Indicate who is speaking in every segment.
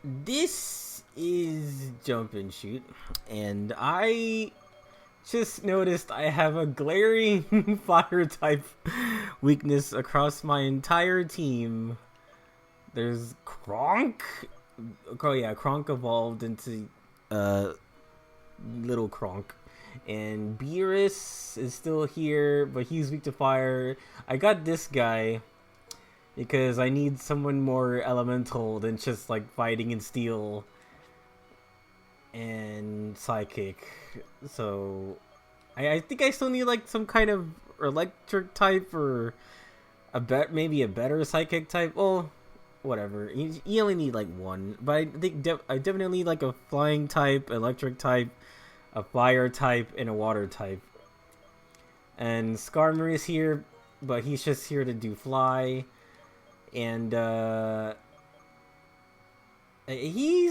Speaker 1: This is Jump and Shoot, and I just noticed I have a glaring fire type weakness across my entire team. There's Kronk. Oh yeah, Kronk evolved into little Kronk. And Beerus is still here, but he's weak to fire. I got this guy because I need someone more elemental than just like fighting in steel and psychic. So I think I still need like some kind of electric type or maybe a better psychic type. Well, whatever. You only need like one, but I think I definitely need like a flying type, electric type, a fire type, and a water type. And Skarmory is here, but he's just here to do fly. And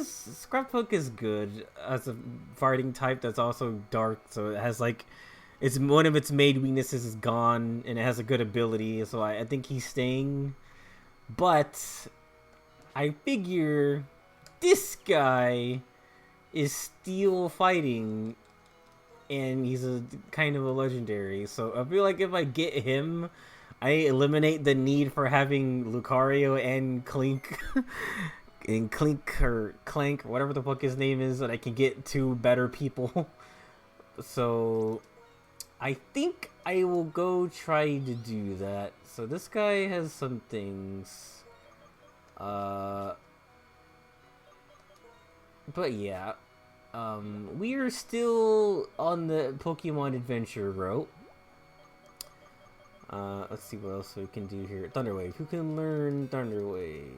Speaker 1: Scrapbook is good as a fighting type that's also dark, so it has like it's one of its main weaknesses is gone, and it has a good ability, so I think he's staying. But I figure this guy is steel fighting, and he's a kind of a legendary, so I feel like if I get him, I eliminate the need for having Lucario and Clink and Clink or Clank, whatever the fuck his name is, and I can get two better people. So I think I will go try to do that. So this guy has some things. But yeah. We are still on the Pokemon adventure route. Let's see what else we can do here. Thunder Wave. Who can learn Thunder Wave?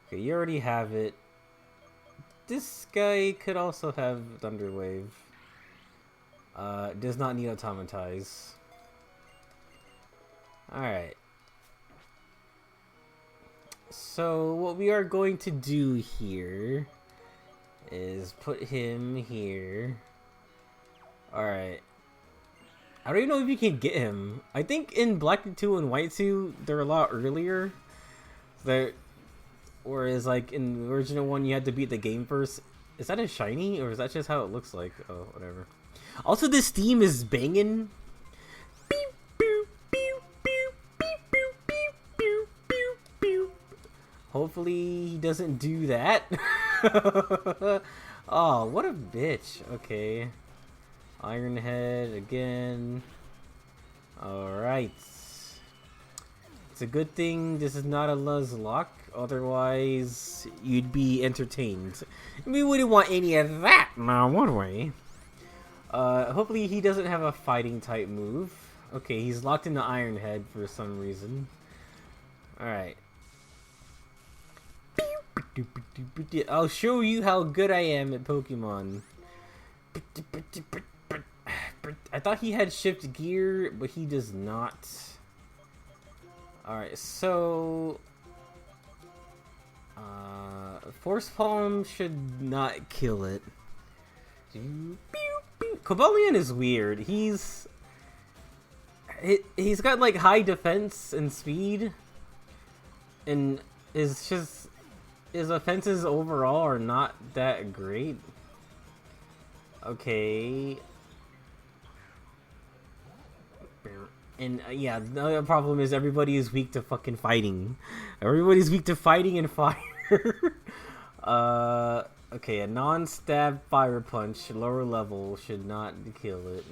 Speaker 1: Okay, you already have it. This guy could also have Thunder Wave. Does not need Automatize. Alright. So, what we are going to do here is put him here. Alright. I don't even know if you can get him. I think in Black 2 and White 2, they're a lot earlier. Whereas, like, in the original one, you had to beat the game first. Is that a shiny, or is that just how it looks like? Oh, whatever. Also, this theme is banging. Hopefully, he doesn't do that. Oh, what a bitch. Okay. Iron Head again. Alright. It's a good thing this is not a Nuzlocke, otherwise you'd be entertained. We wouldn't want any of that now, would we? Hopefully he doesn't have a fighting type move. Okay, he's locked into Iron Head for some reason. Alright. I'll show you how good I am at Pokemon. I thought he had shift gear, but he does not. Alright, so Force Palm should not kill it. Cobalion is weird. He's got like high defense and speed, and his offenses overall are not that great. Okay. And yeah, the other problem is everybody is weak to fucking fighting. Everybody's weak to fighting and fire. Okay, a non-stab fire punch, lower level, should not kill it.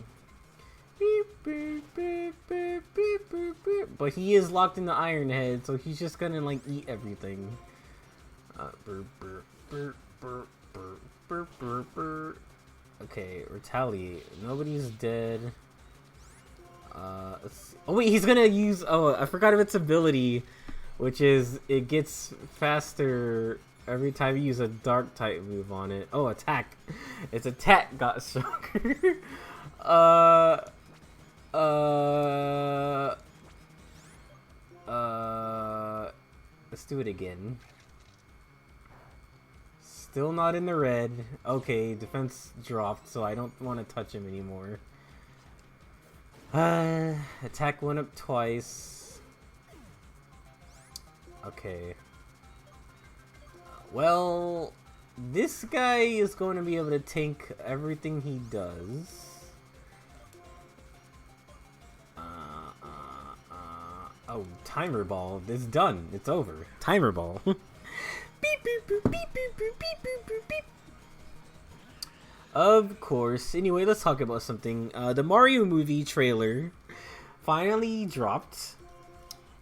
Speaker 1: But he is locked in the Iron Head, so he's just gonna like eat everything. Okay, retaliate. Nobody's dead. Oh wait, he's gonna use. Oh, I forgot of its ability, which is it gets faster every time you use a dark type move on it. Oh, attack! Its attack got stronger. Let's do it again. Still not in the red. Okay, defense dropped, so I don't want to touch him anymore. Attack went up twice. Okay. Well, this guy is going to be able to tank everything he does. Oh, timer ball. It's done. It's over. Timer ball. Beep, beep, boop, beep, boop, boop, beep, boop, boop, beep. Of course. Anyway, let's talk about something. The Mario movie trailer finally dropped.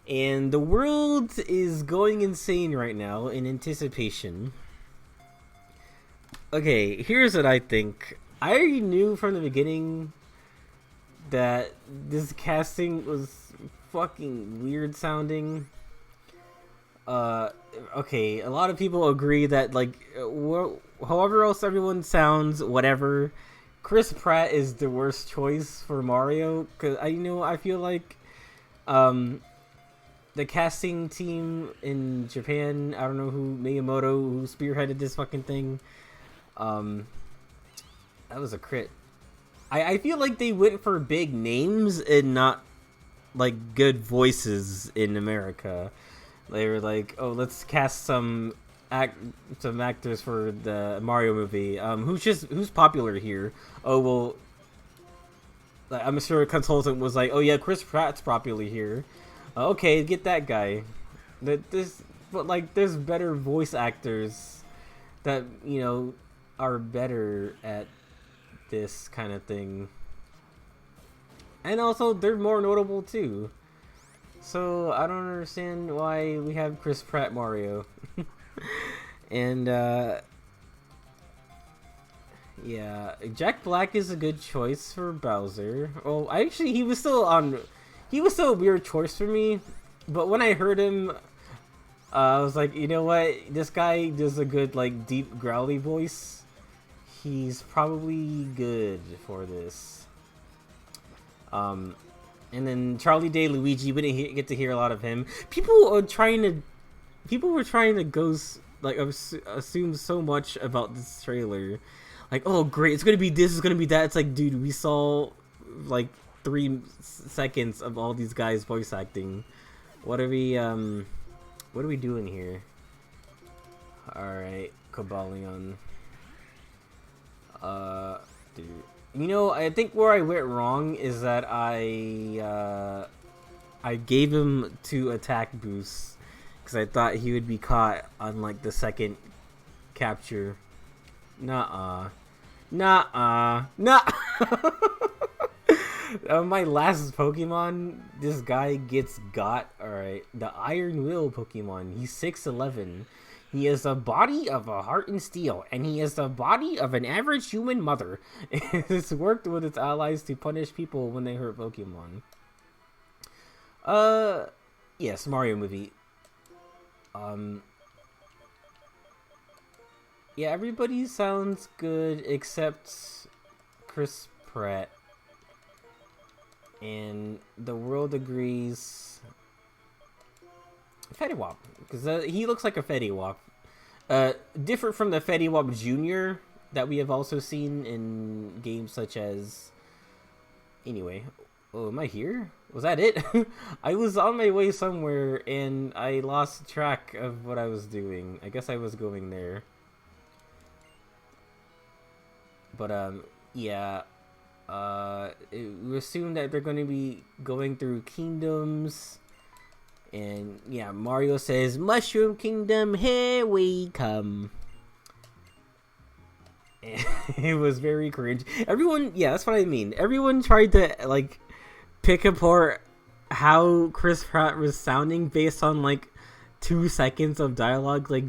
Speaker 1: And the world is going insane right now in anticipation. Okay, here's what I think. I already knew from the beginning that this casting was fucking weird sounding. Okay, a lot of people agree that, like, however else everyone sounds, whatever, Chris Pratt is the worst choice for Mario. Because I feel like the casting team in Japan, I don't know who, Miyamoto, who spearheaded this fucking thing, that was a crit. I feel like they went for big names and not like good voices in America. They were like, oh, let's cast some actors for the Mario movie. Who's popular here? Oh, well, I'm sure a consultant was like, oh yeah, Chris Pratt's popular here. Okay, get that guy. But there's better voice actors that, are better at this kind of thing. And also, they're more notable too. So, I don't understand why we have Chris Pratt Mario. And, yeah, Jack Black is a good choice for Bowser. Well, he was still a weird choice for me. But when I heard him, I was like, you know what? This guy does a good, like, deep growly voice. He's probably good for this. And then Charlie Day Luigi, we didn't get to hear a lot of him. People were trying to assume so much about this trailer. Like, oh great, it's gonna be this, it's gonna be that. It's like, dude, we saw like 3 seconds of all these guys voice acting. What are we doing here? Alright, Cobalion. Dude. I think where I went wrong is that I gave him 2 attack boosts because I thought he would be caught on like the second capture. Nuh-uh. Nuh-uh. Nuh-uh. My last Pokemon, this guy gets got. Alright, the Iron Will Pokemon. He's 6'11". He has the body of a heart and steel, and he has the body of an average human mother. It's worked with its allies to punish people when they hurt Pokemon. Yes, Mario movie. Yeah, everybody sounds good except Chris Pratt. And the world agrees. Fetty because he looks like a Fetty different from the Fetty Jr. that we have also seen in games such as... Anyway, oh, am I here? Was that it? I was on my way somewhere and I lost track of what I was doing. I guess I was going there. But, yeah. We assume that they're going to be going through kingdoms. And yeah, Mario says, Mushroom Kingdom, here we come. And it was very cringe. Everyone, yeah, that's what I mean. Everyone tried to, like, pick apart how Chris Pratt was sounding based on, like, 2 seconds of dialogue. Like,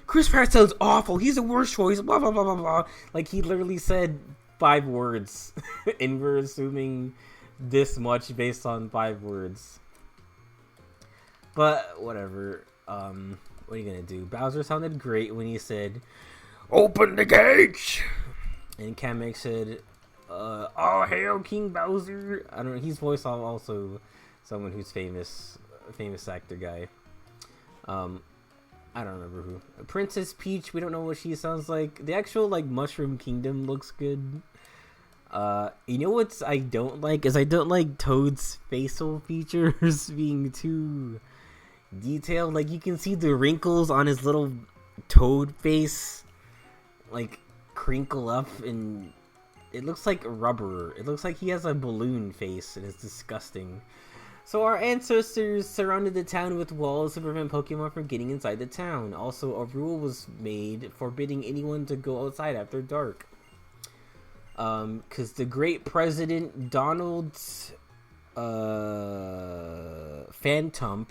Speaker 1: Chris Pratt sounds awful. He's the worst choice. Blah, blah, blah, blah, blah. Like, he literally said 5 words. And we're assuming this much based on 5 words. But, whatever. What are you gonna do? Bowser sounded great when he said, Open the gates! And Kamek said, All hail King Bowser! I don't know, he's voiced also someone who's famous actor guy. I don't remember who. Princess Peach, we don't know what she sounds like. The actual, like, Mushroom Kingdom looks good. You know what I don't like? Is I don't like Toad's facial features being too detailed. Like, you can see the wrinkles on his little toad face, like, crinkle up, and it looks like rubber. It looks like he has a balloon face, and it's disgusting. So our ancestors surrounded the town with walls to prevent Pokemon from getting inside the town. Also, a rule was made forbidding anyone to go outside after dark. Because the great president, Donald Phantump,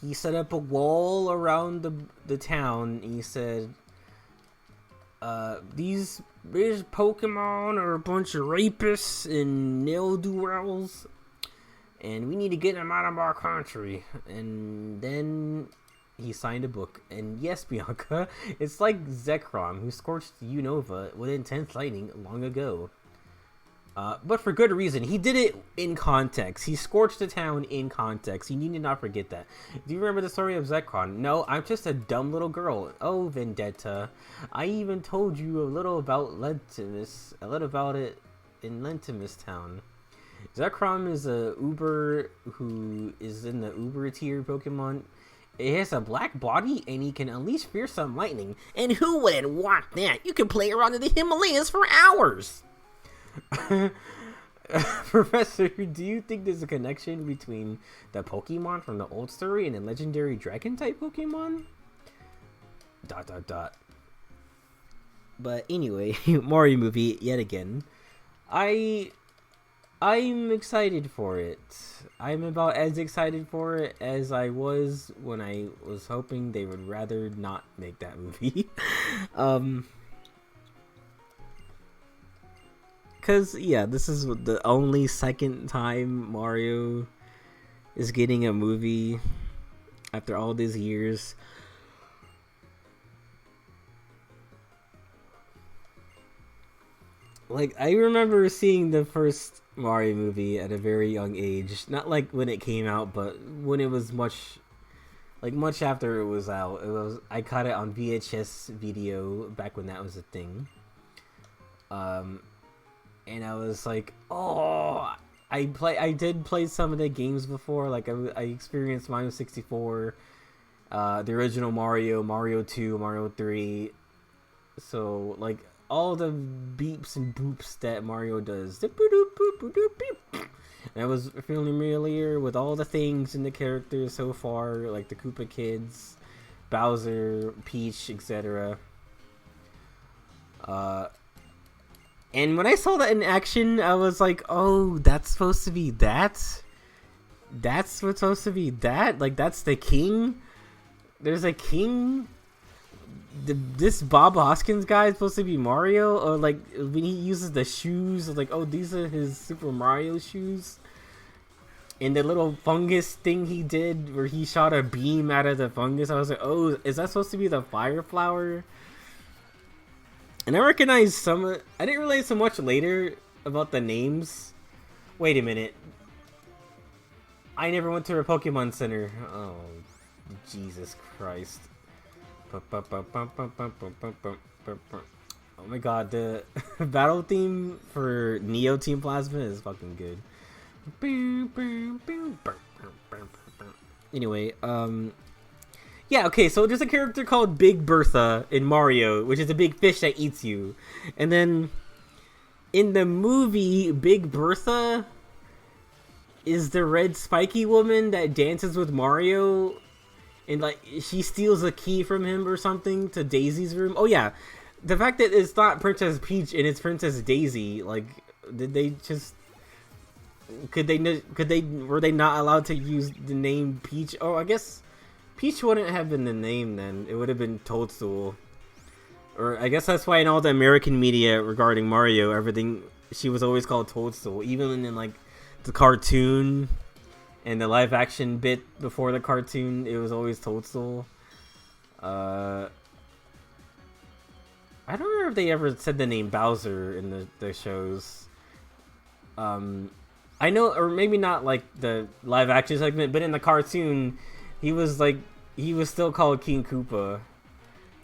Speaker 1: he set up a wall around the town, and he said, these Pokemon are a bunch of rapists and ne'er-do-wells, and we need to get them out of our country. And then he signed a book. And yes, Bianca, it's like Zekrom, who scorched Unova with intense lightning long ago. But for good reason. He did it in context. He scorched the town in context. You need to not forget that. Do you remember the story of Zekrom? No, I'm just a dumb little girl. Oh, Vendetta. I even told you a little about Lentimus. A little about it in Lentimus Town. Zekrom is a Uber who is in the Uber tier Pokemon. It has a black body, and he can unleash fearsome lightning. And who wouldn't want that? You can play around in the Himalayas for hours! Professor, do you think there's a connection between the Pokemon from the old story and the legendary Dragon-type Pokemon? ... But anyway, Mario movie, yet again. I'm excited for it. I'm about as excited for it as I was when I was hoping they would rather not make that movie. Because, yeah, this is the only second time Mario is getting a movie after all these years. Like, I remember seeing the first Mario movie at a very young age. Not like when it came out, but when it was much after it was out. I caught it on VHS video back when that was a thing. And I was like, oh, I did play some of the games before. Like, I experienced Mario 64, the original Mario, Mario 2, Mario 3. So, like, all the beeps and boops that Mario does. And I was familiar with all the things in the characters so far, like the Koopa Kids, Bowser, Peach, etc. And when I saw that in action, I was like, oh, that's supposed to be that? That's what's supposed to be that? Like, that's the king? There's a king? This Bob Hoskins guy is supposed to be Mario? Or, like, when he uses the shoes, I was like, oh, these are his Super Mario shoes? And the little fungus thing he did, where he shot a beam out of the fungus, I was like, oh, is that supposed to be the fire flower? And I recognized some. I didn't realize so much later about the names. Wait a minute. I never went to a Pokemon Center. Oh, Jesus Christ. Oh my god, the battle theme for Neo Team Plasma is fucking good. Anyway, yeah, okay, so there's a character called Big Bertha in Mario, which is a big fish that eats you. And then in the movie, Big Bertha is the red spiky woman that dances with Mario. And, like, she steals a key from him or something to Daisy's room. Oh, yeah. The fact that it's not Princess Peach and it's Princess Daisy, like, did they just... were they not allowed to use the name Peach? Oh, I guess Peach wouldn't have been the name then. It would have been Toadstool. Or I guess that's why in all the American media regarding Mario, everything, she was always called Toadstool. Even in, like, the cartoon and the live action bit before the cartoon, it was always Toadstool. I don't remember if they ever said the name Bowser in the shows. I know, or maybe not like the live action segment, but in the cartoon, he was still called King Koopa,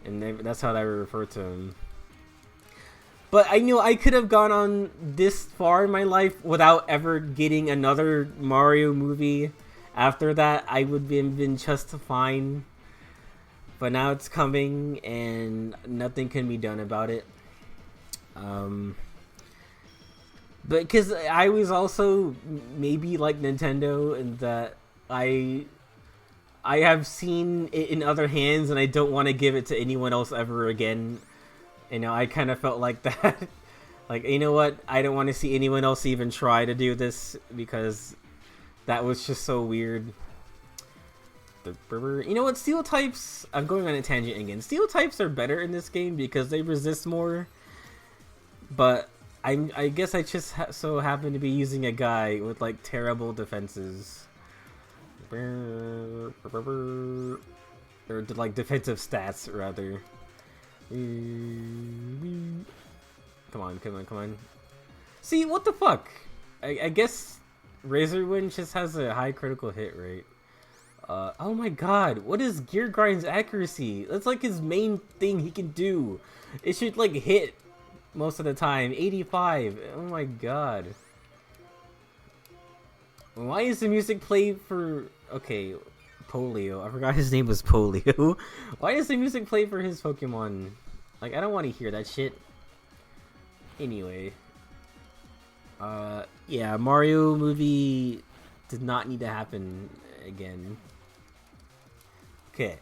Speaker 1: and that's how they refer to him. But I knew I could have gone on this far in my life without ever getting another Mario movie. After that, I would have been just fine. But now it's coming, and nothing can be done about it. But because I was also maybe like Nintendo in that I have seen it in other hands, and I don't want to give it to anyone else ever again. You know, I kind of felt like that. Like, you know what? I don't want to see anyone else even try to do this because that was just so weird. You know what? Steel types... I'm going on a tangent again. Steel types are better in this game because they resist more. But I guess I just so happen to be using a guy with, like, terrible defenses. Or, like, defensive stats, rather. Come on. See, what the fuck? I guess Razorwind just has a high critical hit rate. Oh my god, what is Gear Grind's accuracy? That's like his main thing he can do. It should like hit most of the time. 85. Oh my god. Why is the music played for... Okay, Polio. I forgot his name was Polio. Why is the music play for his Pokemon? Like, I don't want to hear that shit. Anyway. Yeah, Mario movie did not need to happen again. Okay.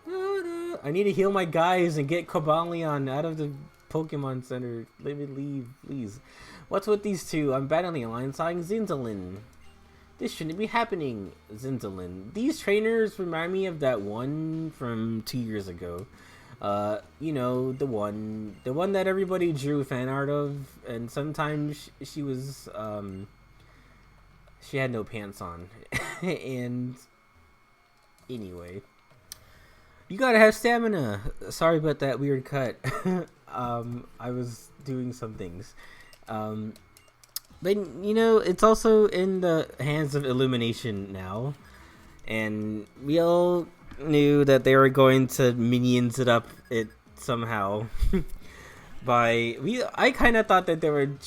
Speaker 1: I need to heal my guys and get Cobalion out of the Pokemon Center. Let me leave, please. What's with these two? I'm battling alongside Zinzalin. This shouldn't be happening, Zinzalin. These trainers remind me of that one from 2 years ago. You know, the one that everybody drew fan art of, and sometimes she was, she had no pants on. And anyway, you gotta have stamina. Sorry about that weird cut. I was doing some things. But you know, it's also in the hands of Illumination now, and we all knew that they were going to minions it up somehow. I kind of thought that they would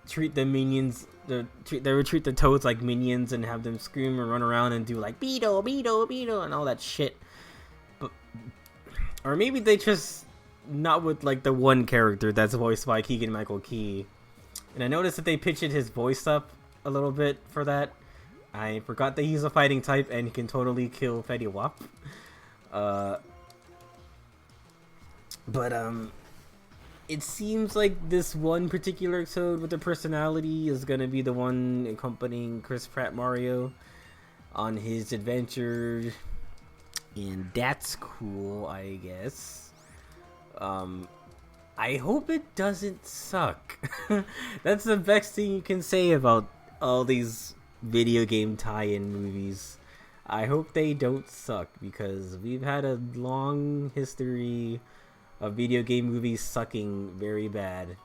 Speaker 1: treat the minions. They would treat the Toads like minions and have them scream and run around and do like Beetle, Beetle, Beetle and all that shit. But or maybe they just not with like the one character that's voiced by Keegan-Michael Key. And I noticed that they pitched his voice up a little bit for that. I forgot that he's a fighting type and he can totally kill Fetty Wap. It seems like this one particular Toad with the personality is gonna be the one accompanying Chris Pratt Mario on his adventure, and that's cool, I guess. I hope it doesn't suck. That's the best thing you can say about all these video game tie-in movies. I hope they don't suck, because we've had a long history of video game movies sucking very bad,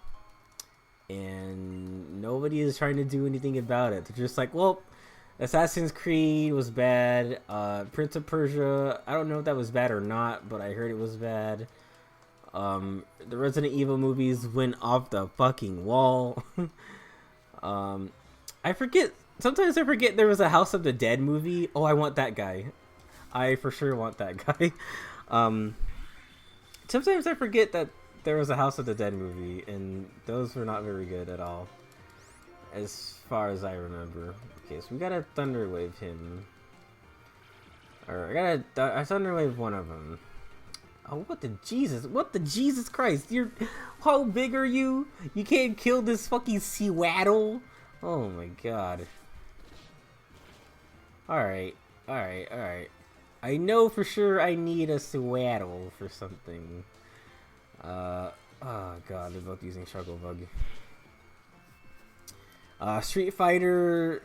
Speaker 1: and nobody is trying to do anything about it. They're just like, well, Assassin's Creed was bad, Prince of Persia, I don't know if that was bad or not, but I heard it was bad. The Resident Evil movies went off the fucking wall. Sometimes I forget there was a House of the Dead movie. Oh, I want that guy. I for sure want that guy. Sometimes I forget that there was a House of the Dead movie, and those were not very good at all, as far as I remember. Okay, so we gotta Thunder Wave him. Or I gotta Thunder Wave one of them. Oh, what the Jesus Christ? How big are you? You can't kill this fucking Sewaddle? Oh my god. Alright. I know for sure I need a Sewaddle for something. Oh god, they're both using Struggle Bug. Street Fighter,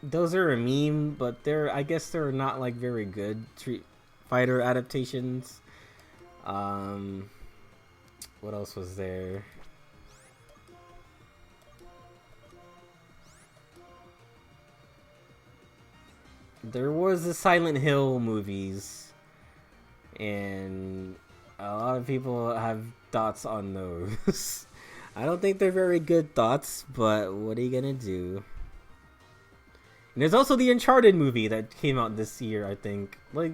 Speaker 1: those are a meme, but I guess they're not like very good Street Fighter adaptations. What else was there? There was the Silent Hill movies, and a lot of people have thoughts on those. I don't think they're very good thoughts, but what are you gonna do? And there's also the Uncharted movie that came out this year, I think. Like,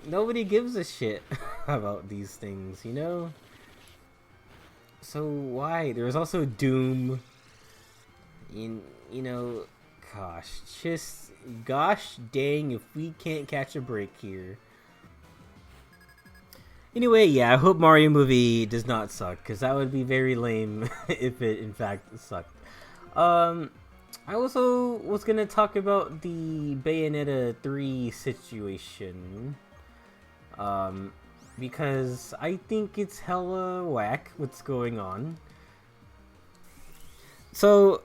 Speaker 1: nobody gives a shit about these things, you know? So why? There's also Doom. You know, gosh dang if we can't catch a break here. Anyway, yeah, I hope Mario movie does not suck, because that would be very lame if it in fact sucked. I also was gonna talk about the Bayonetta 3 situation. Because I think it's hella whack what's going on. So,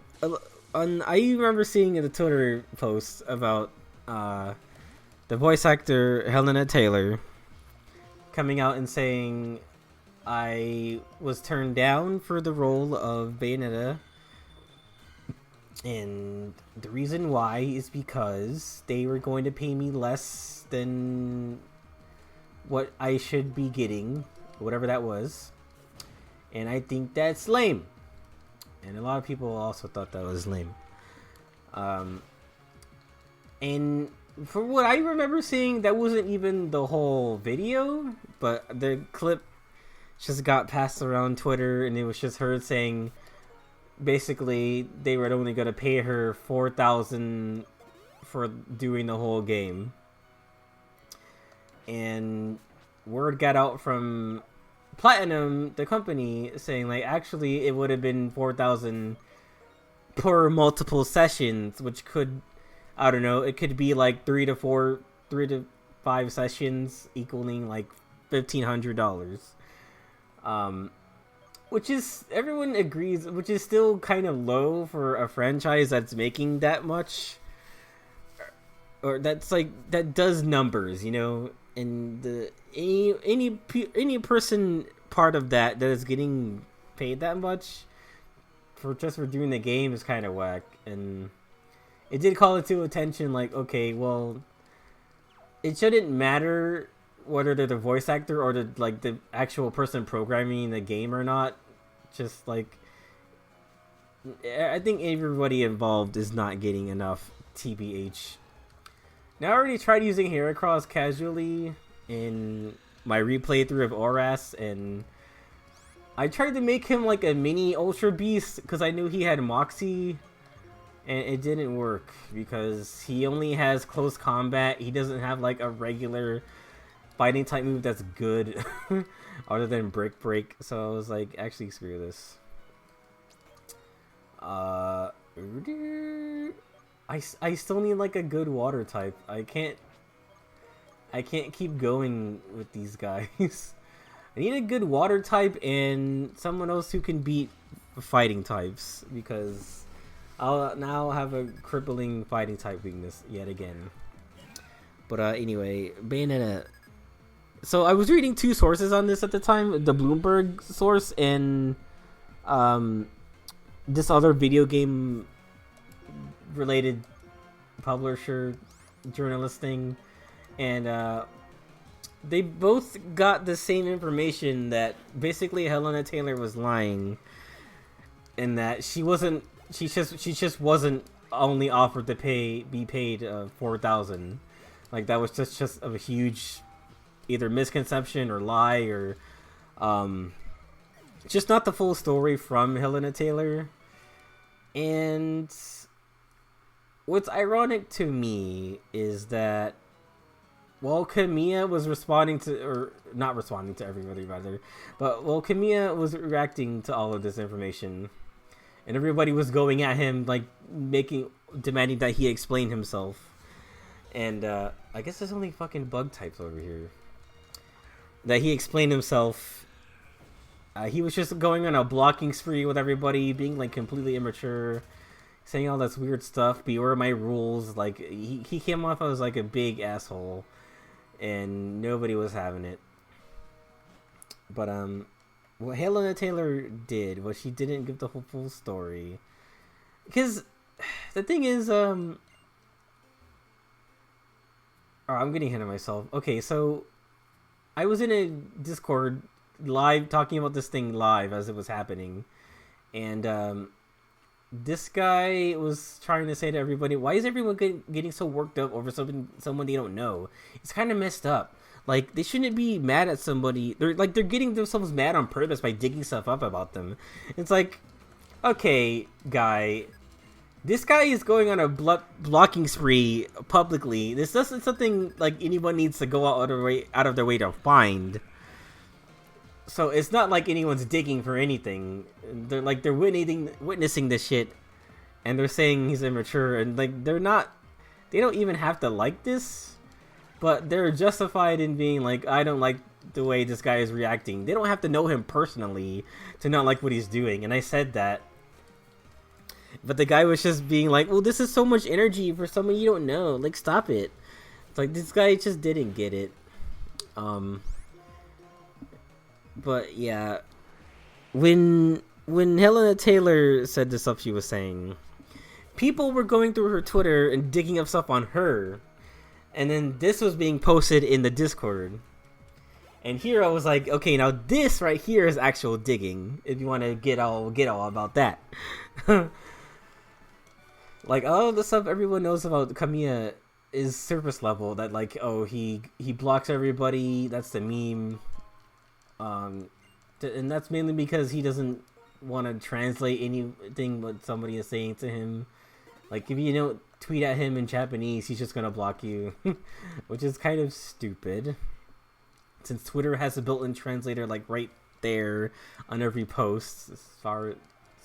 Speaker 1: I remember seeing in the Twitter post about the voice actor Helena Taylor coming out and saying, I was turned down for the role of Bayonetta, and the reason why is because they were going to pay me less than what I should be getting, whatever that was, and I think that's lame. And a lot of people also thought that was lame. And for what I remember seeing, that wasn't even the whole video, but the clip just got passed around Twitter, and it was just her saying, basically, they were only gonna pay her $4,000 for doing the whole game. And word got out from Platinum, the company, saying like actually it would have been $4,000 per multiple sessions, which could, I don't know, it could be like 3 to 5 sessions equaling like $1,500. Which is, everyone agrees, which is still kind of low for a franchise that's making that much, or that's like, that does numbers, you know. And any person part of that is getting paid that much for doing the game is kind of whack. And it did call it to attention, like, okay, well, it shouldn't matter whether they're the voice actor or the actual person programming the game or not. Just like, I think everybody involved is not getting enough, TBH. Now, I already tried using Heracross casually in my replay through of Oras, and I tried to make him like a mini Ultra Beast because I knew he had Moxie, and it didn't work because he only has close combat. He doesn't have like a regular fighting type move that's good other than Break. So I was like, actually, screw this. I still need like a good water type. I can't keep going with these guys. I need a good water type and someone else who can beat fighting types, because I'll now have a crippling fighting type weakness yet again. But anyway, Bayonetta. So I was reading 2 sources on this at the time, the Bloomberg source and this other video game related publisher journalist thing, and they both got the same information, that basically Helena Taylor was lying, and that she just wasn't only offered to be paid $4,000. Like, that was just a huge either misconception or lie, or just not the full story from Helena Taylor. And what's ironic to me is that while Kamiya was responding to, or not responding to everybody rather, but while Kamiya was reacting to all of this information, and everybody was going at him, like demanding that he explain himself. And I guess there's only fucking bug types over here. That he explained himself. He was just going on a blocking spree with everybody, being like completely immature, saying all this weird stuff. Beware my rules. Like, he came off as like a big asshole, and nobody was having it. But what Helena Taylor did was she didn't give the whole full story, because the thing is, oh, I'm getting ahead of myself. Okay, so I was in a Discord live talking about this thing live as it was happening, and this guy was trying to say to everybody, why is everyone getting so worked up over someone they don't know? It's kind of messed up. Like, they shouldn't be mad at somebody. They're getting themselves mad on purpose by digging stuff up about them. It's like, okay, guy, this guy is going on a blocking spree publicly. This isn't something like anyone needs to go out of their way to find. So it's not like anyone's digging for anything. They're witnessing this shit, and they're saying he's immature, and like they don't even have to like this, but they're justified in being like, I don't like the way this guy is reacting. They don't have to know him personally to not like what he's doing, and I said that. But the guy was just being like, well, this is so much energy for someone you don't know. Like, stop it. It's like, this guy just didn't get it. But yeah, when Helena Taylor said the stuff she was saying, people were going through her Twitter and digging up stuff on her, and then this was being posted in the Discord. And here I was like, okay, now this right here is actual digging. If you want to get all about that, like all the stuff everyone knows about Kamiya is surface level. That like, oh, he blocks everybody. That's the meme. And that's mainly because he doesn't want to translate anything what somebody is saying to him. Like, if you don't tweet at him in Japanese, he's just gonna block you, which is kind of stupid. Since Twitter has a built-in translator, like right there on every post, as far as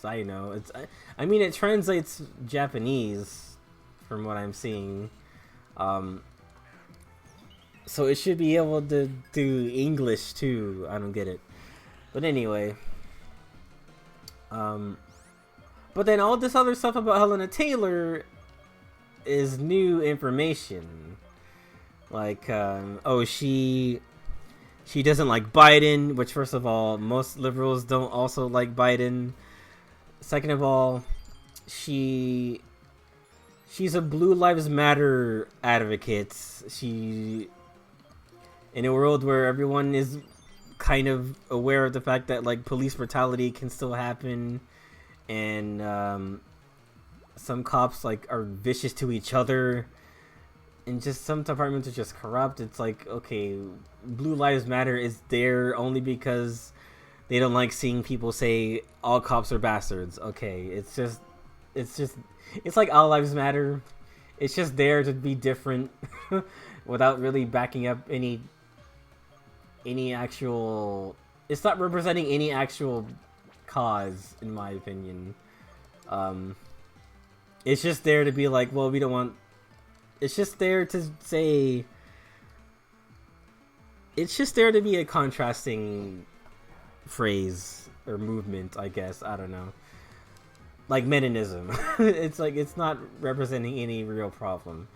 Speaker 1: I know, I mean, it translates Japanese from what I'm seeing. So it should be able to do English too. I don't get it. But anyway. But then all this other stuff about Helena Taylor is new information. Like, oh, she doesn't like Biden, which first of all, most liberals don't also like Biden. Second of all, she's a Blue Lives Matter advocate. In a world where everyone is kind of aware of the fact that like police brutality can still happen, and some cops like are vicious to each other, and just some departments are just corrupt. It's like, okay, Blue Lives Matter is there only because they don't like seeing people say all cops are bastards. Okay, it's like All Lives Matter. It's just there to be different without really backing up any actual. It's not representing any actual cause, in my opinion. It's just there to be like, well, we don't want. It's just there to say. It's just there to be a contrasting phrase or movement, I guess. I don't know. Like Meninism. It's like, it's not representing any real problem.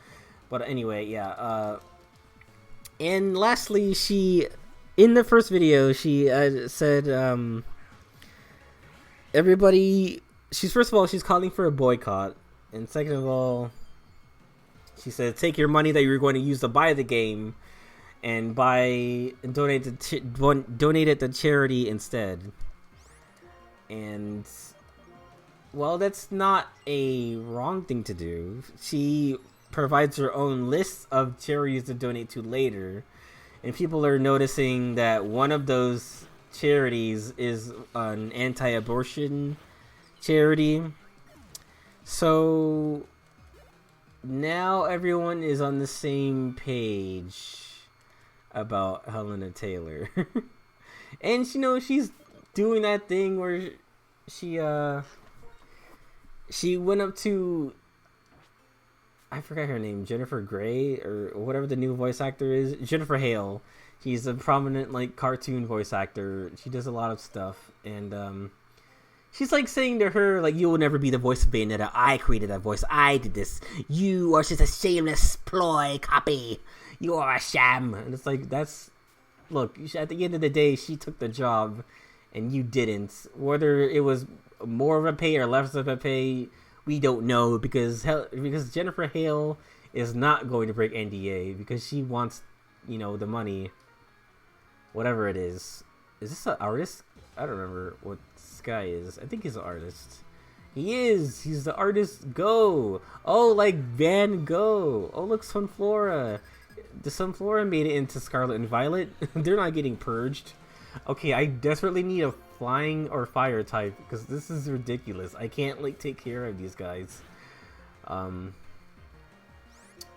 Speaker 1: But anyway, yeah. And lastly, in the first video, she said, everybody, first of all, she's calling for a boycott. And second of all, she said, take your money that you're going to use to buy the game and donate it to charity instead. And, well, that's not a wrong thing to do. She provides her own list of charities to donate to later. And people are noticing that one of those charities is an anti-abortion charity. So now everyone is on the same page about Helena Taylor. And she's doing that thing where she went up to, I forgot her name, Jennifer Grey or whatever the new voice actor is. Jennifer Hale. She's a prominent like cartoon voice actor. She does a lot of stuff, and she's like saying to her like, "You will never be the voice of Bayonetta. I created that voice. I did this. You are just a shameless ploy copy. You are a sham." And it's like, look. At the end of the day, she took the job, and you didn't. Whether it was more of a pay or less of a pay, we don't know, because Jennifer Hale is not going to break NDA because she wants, the money. Whatever it is. Is this an artist? I don't remember what this guy is. I think he's an artist. He is. He's the artist Go. Oh, like Van Gogh. Oh, look, Sunflora. the Sunflora made it into Scarlet and Violet. They're not getting purged. Okay, I desperately need a flying or fire type because this is ridiculous. I can't like take care of these guys. I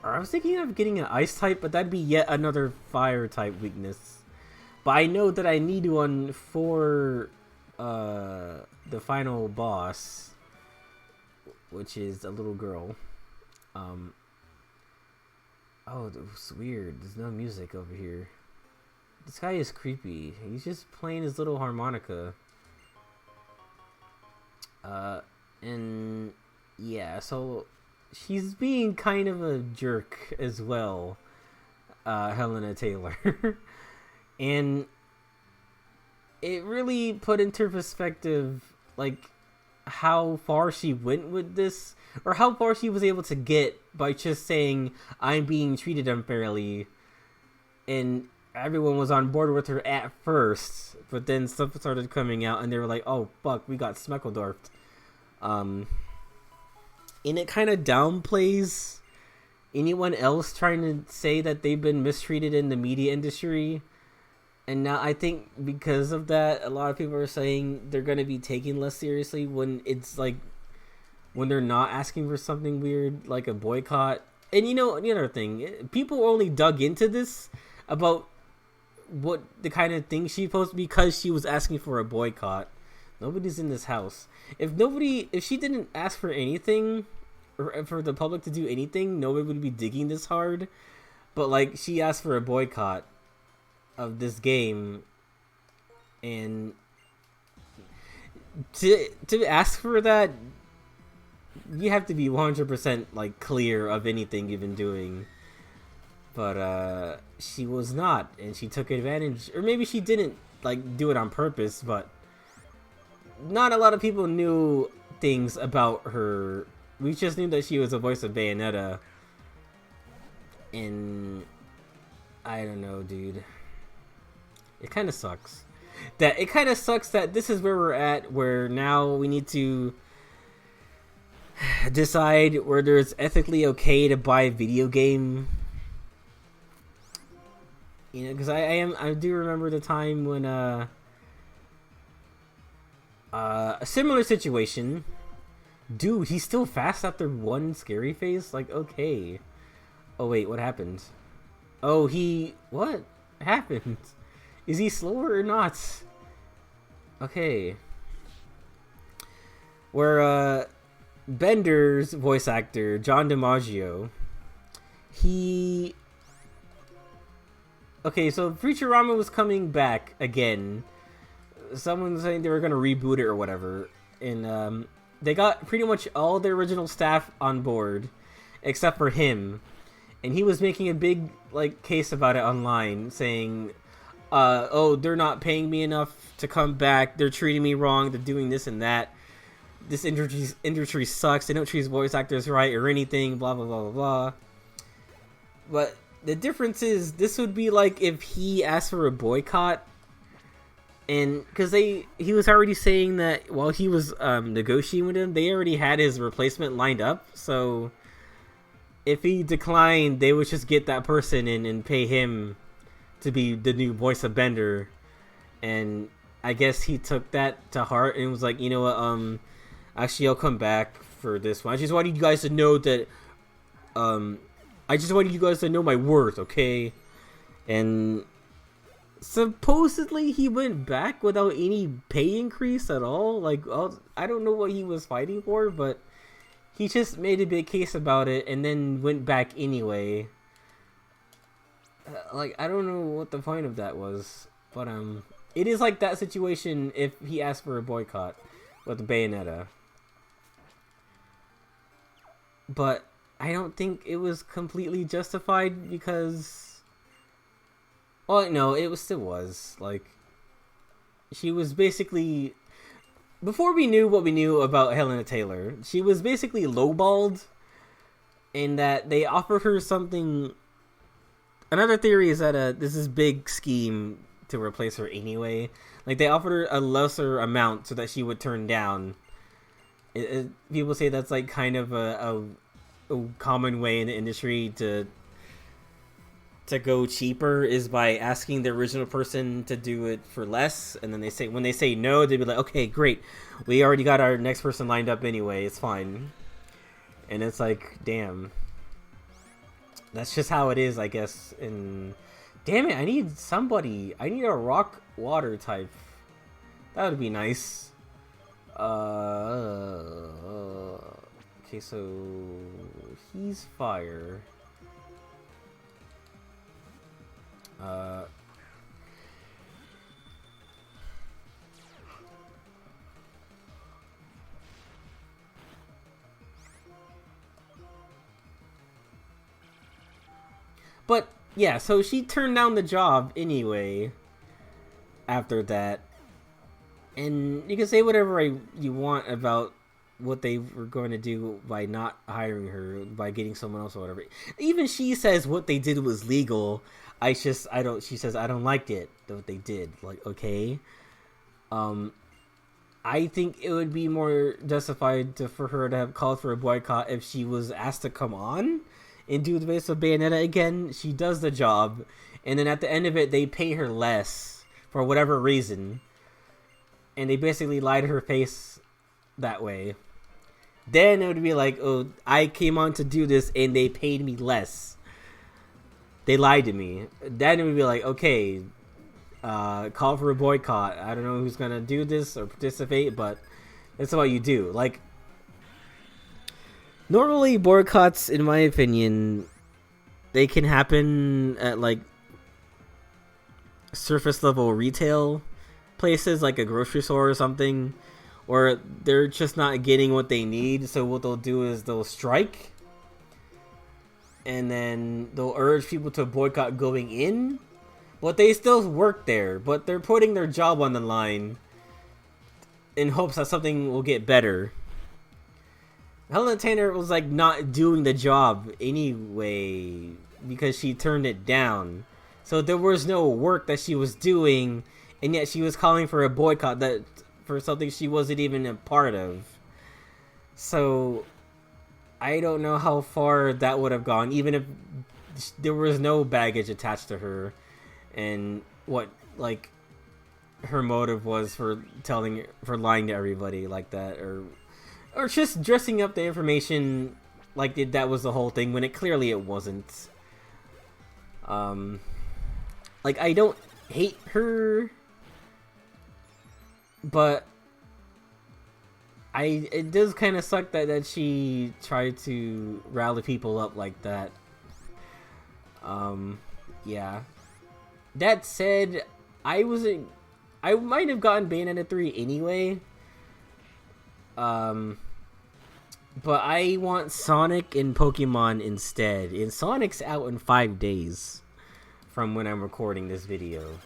Speaker 1: was thinking of getting an ice type, but that'd be yet another fire type weakness. But I know that I need one for the final boss, which is a little girl. Oh, it's weird. There's no music over here. This guy is creepy. He's just playing his little harmonica. And yeah, so she's being kind of a jerk as well, Helena Taylor. And it really put into perspective, like, how far she went with this, or how far she was able to get by just saying, I'm being treated unfairly. And everyone was on board with her at first, but then stuff started coming out and they were like, oh fuck, we got Smeckledorfed. And it kind of downplays anyone else trying to say that they've been mistreated in the media industry. And now I think because of that, a lot of people are saying they're going to be taken less seriously when it's like, when they're not asking for something weird like a boycott. And you know, the other thing, people only dug into this about what the kind of thing she posted because she was asking for a boycott. Nobody's in this house. If she didn't ask for anything, or for the public to do anything, nobody would be digging this hard. But like, she asked for a boycott of this game, and to ask for that, you have to be 100% like clear of anything you've been doing. But she was not, and she took advantage, or maybe she didn't like do it on purpose, but not a lot of people knew things about her. We just knew that she was the voice of Bayonetta, and I don't know, dude. It kind of sucks. That this is where we're at, where now we need to decide whether it's ethically okay to buy a video game. You know, because I do remember the time when a similar situation. Dude, he's still fast after one scary phase? Like, okay. Oh wait, what happened? Oh, what happened? Is he slower or not? Okay. Where Bender's voice actor, John DiMaggio, okay, so Futurama was coming back again. Someone was saying they were gonna reboot it or whatever, and they got pretty much all the original staff on board, except for him, and he was making a big like case about it online, saying, "Oh, they're not paying me enough to come back. They're treating me wrong. They're doing this and that. This industry sucks. They don't treat voice actors right or anything. Blah blah blah blah blah." But the difference is, this would be like if he asked for a boycott, and because he was already saying that while he was negotiating with him, they already had his replacement lined up. So if he declined, they would just get that person in and pay him to be the new voice of Bender. And I guess he took that to heart and was like, you know what, actually I'll come back for this one. I just wanted you guys to know that, I just wanted you guys to know my worth, okay? And supposedly he went back without any pay increase at all. Like, I don't know what he was fighting for, but he just made a big case about it and then went back anyway. Like, I don't know what the point of that was, but it is like that situation if he asked for a boycott with the Bayonetta. But I don't think it was completely justified because, well, no, it still was. Like, she was basically, before we knew what we knew about Helena Taylor, she was basically lowballed in that they offered her something. Another theory is that this is big scheme to replace her anyway. Like, they offered her a lesser amount so that she would turn down. People say that's like kind of a common way in the industry to to go cheaper is by asking the original person to do it for less, and then when they say no, they'd be like, okay, great, we already got our next person lined up anyway, it's fine. And it's like, damn, that's just how it is, I guess. And damn it, I need a rock water type. That would be nice. Okay, so he's fire. But yeah, so she turned down the job anyway after that. And you can say whatever you want about what they were going to do by not hiring her, by getting someone else or whatever. Even she says what they did was legal. She says, I don't like it, what they did. Like, okay. I think it would be more justified for her to have called for a boycott if she was asked to come on and do the base of Bayonetta again. She does the job, and then at the end of it, they pay her less for whatever reason. And they basically lie to her face that way. Then it would be like, oh, I came on to do this and they paid me less. They lied to me. Then it would be like, okay, call for a boycott. I don't know who's going to do this or participate, but that's what you do. Like, normally boycotts, in my opinion, they can happen at like surface level retail places, like a grocery store or something, or they're just not getting what they need. So what they'll do is they'll strike, and then they'll urge people to boycott going in, but they still work there, but they're putting their job on the line in hopes that something will get better. Helena Taylor was like not doing the job anyway because she turned it down, so there was no work that she was doing. And yet she was calling for a boycott for something she wasn't even a part of. So I don't know how far that would have gone, even if there was no baggage attached to her, and what like her motive was for lying to everybody like that, or just dressing up the information like that was the whole thing when it clearly it wasn't. Like, I don't hate her, but it does kind of suck that she tried to rally people up like that. Yeah. That said, I might have gotten Bayonetta 3 anyway. But I want Sonic and Pokemon instead. And Sonic's out in 5 days from when I'm recording this video.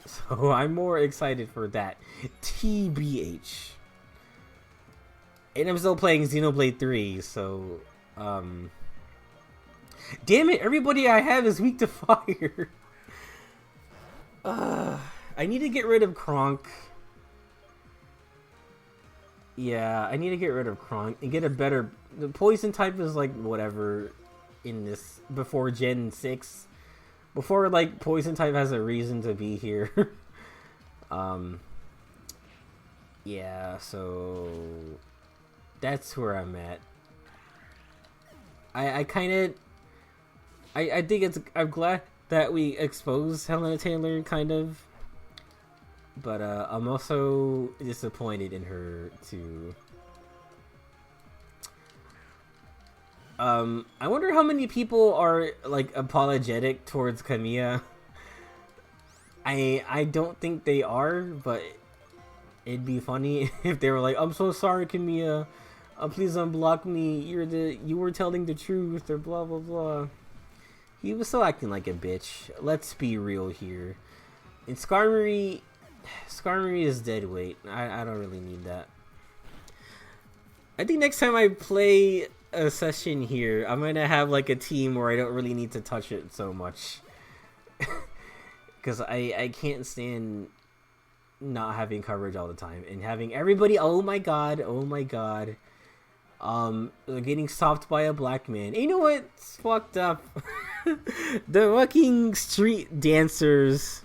Speaker 1: So I'm more excited for that. TBH. And I'm still playing Xenoblade 3, so damn it, everybody I have is weak to fire. I need to get rid of Kronk. Yeah, I need to get rid of Kronk and get a better... The poison type is like whatever in this before Gen 6. Before like poison type has a reason to be here. Yeah, so that's where I'm at. I think I'm glad that we exposed Helena Taylor, kind of. But I'm also disappointed in her too. I wonder how many people are like apologetic towards Kamiya. I don't think they are, but it'd be funny if they were like, "I'm so sorry, Kamiya. Please unblock me. You were telling the truth," or blah blah blah. He was still acting like a bitch. Let's be real here. And Skarmory is dead weight. I don't really need that. I think next time I play a session here, I'm gonna have like a team where I don't really need to touch it so much. Because I can't stand not having coverage all the time and having everybody, oh my god, Getting stopped by a black man. And you know what's fucked up? The fucking street dancers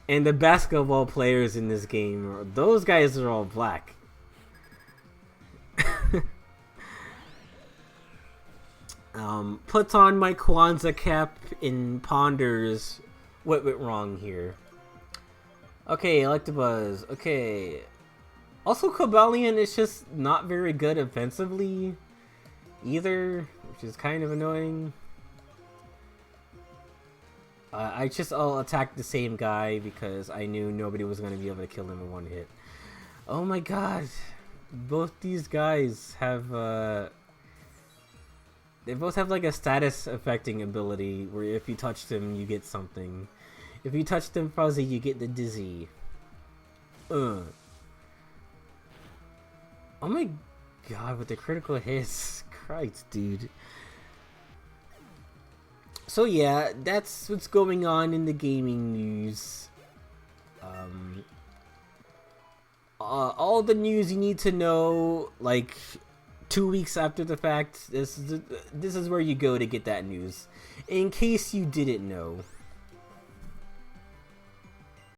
Speaker 1: and the basketball players in this game, those guys are all black. Puts on my Kwanzaa cap and ponders what went wrong here. Okay, Electabuzz. Okay. Also, Cobalion is just not very good offensively either, which is kind of annoying. I'll attack the same guy because I knew nobody was going to be able to kill him in one hit. Oh my god. Both these guys have, they both have like a status affecting ability where if you touch them, you get something. If you touch them fuzzy, you get the dizzy. Oh my god, with the critical hits. Christ, dude. So yeah, that's what's going on in the gaming news. All the news you need to know, like 2 weeks after the fact. This is where you go to get that news, in case you didn't know.